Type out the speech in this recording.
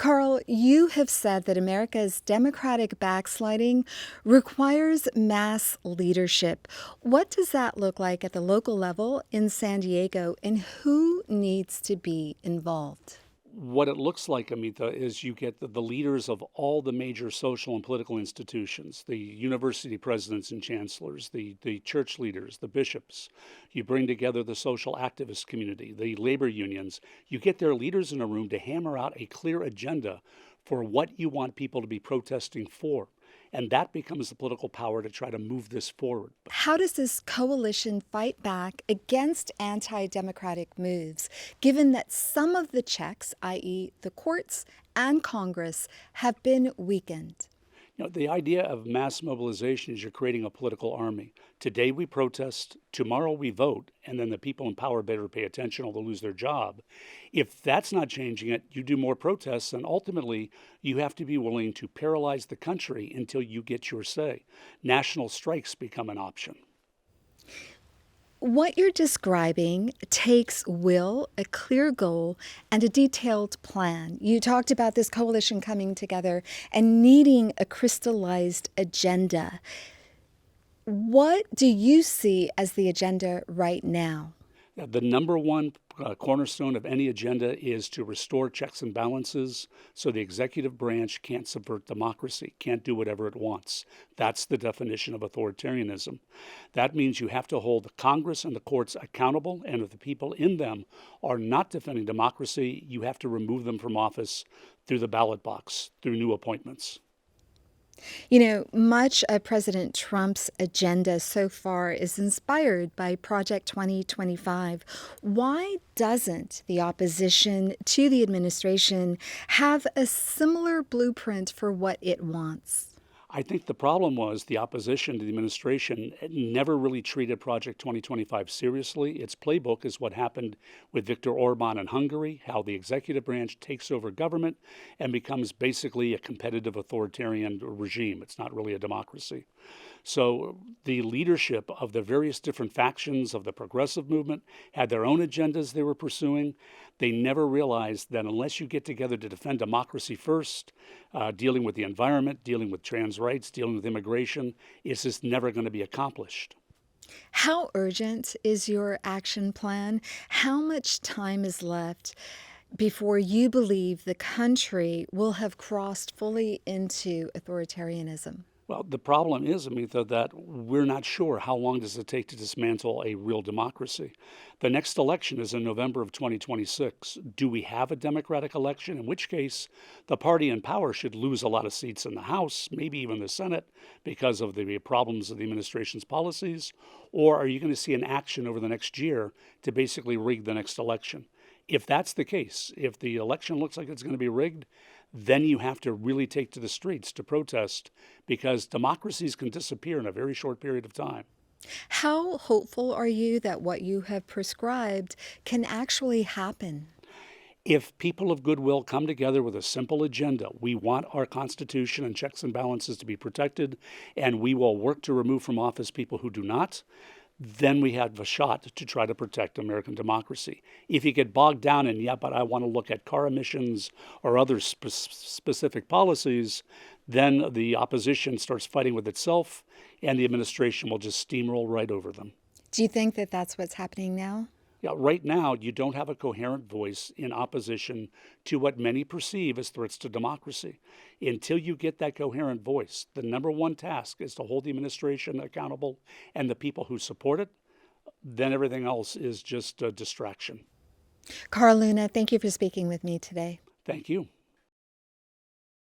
Carl, you have said that America's democratic backsliding requires mass leadership. What does that look like at the local level in San Diego, and who needs to be involved? What it looks like, Amita, is you get the leaders of all the major social and political institutions, the university presidents and chancellors, the church leaders, the bishops. You bring together the social activist community, the labor unions. You get their leaders in a room to hammer out a clear agenda for what you want people to be protesting for. And that becomes the political power to try to move this forward. How does this coalition fight back against anti-democratic moves, given that some of the checks, i.e. the courts and Congress, have been weakened? The idea of mass mobilization is you're creating a political army. Today we protest, tomorrow we vote, and then the people in power better pay attention or they'll lose their job. If that's not changing it, you do more protests, and ultimately you have to be willing to paralyze the country until you get your say. National strikes become an option. What you're describing takes will, a clear goal, and a detailed plan. You talked about this coalition coming together and needing a crystallized agenda. What do you see as the agenda right now? The number one cornerstone of any agenda is to restore checks and balances so the executive branch can't subvert democracy, can't do whatever it wants. That's the definition of authoritarianism. That means you have to hold the Congress and the courts accountable, and if the people in them are not defending democracy, you have to remove them from office through the ballot box, through new appointments. Much of President Trump's agenda so far is inspired by Project 2025. Why doesn't the opposition to the administration have a similar blueprint for what it wants? I think the problem was the opposition to the administration never really treated Project 2025 seriously. Its playbook is what happened with Viktor Orban in Hungary, how the executive branch takes over government and becomes basically a competitive authoritarian regime. It's not really a democracy. So the leadership of the various different factions of the progressive movement had their own agendas they were pursuing. They never realized that unless you get together to defend democracy first, dealing with the environment, dealing with trans rights, dealing with immigration, it's just never going to be accomplished. How urgent is your action plan? How much time is left before you believe the country will have crossed fully into authoritarianism? Well, the problem is, Amita, that we're not sure how long does it take to dismantle a real democracy. The next election is in November of 2026. Do we have a democratic election? In which case, the party in power should lose a lot of seats in the House, maybe even the Senate, because of the problems of the administration's policies. Or are you going to see an action over the next year to basically rig the next election? If that's the case, if the election looks like it's going to be rigged, then you have to really take to the streets to protest because democracies can disappear in a very short period of time. How hopeful are you that what you have prescribed can actually happen? If people of goodwill come together with a simple agenda, we want our Constitution and checks and balances to be protected, and we will work to remove from office people who do not, then we have a shot to try to protect American democracy. If you get bogged down in, yeah, but I want to look at car emissions or other specific policies, then the opposition starts fighting with itself and the administration will just steamroll right over them. Do you think that that's what's happening now? Yeah, right now, you don't have a coherent voice in opposition to what many perceive as threats to democracy. Until you get that coherent voice, the number one task is to hold the administration accountable and the people who support it. Then everything else is just a distraction. Carl Luna, thank you for speaking with me today. Thank you.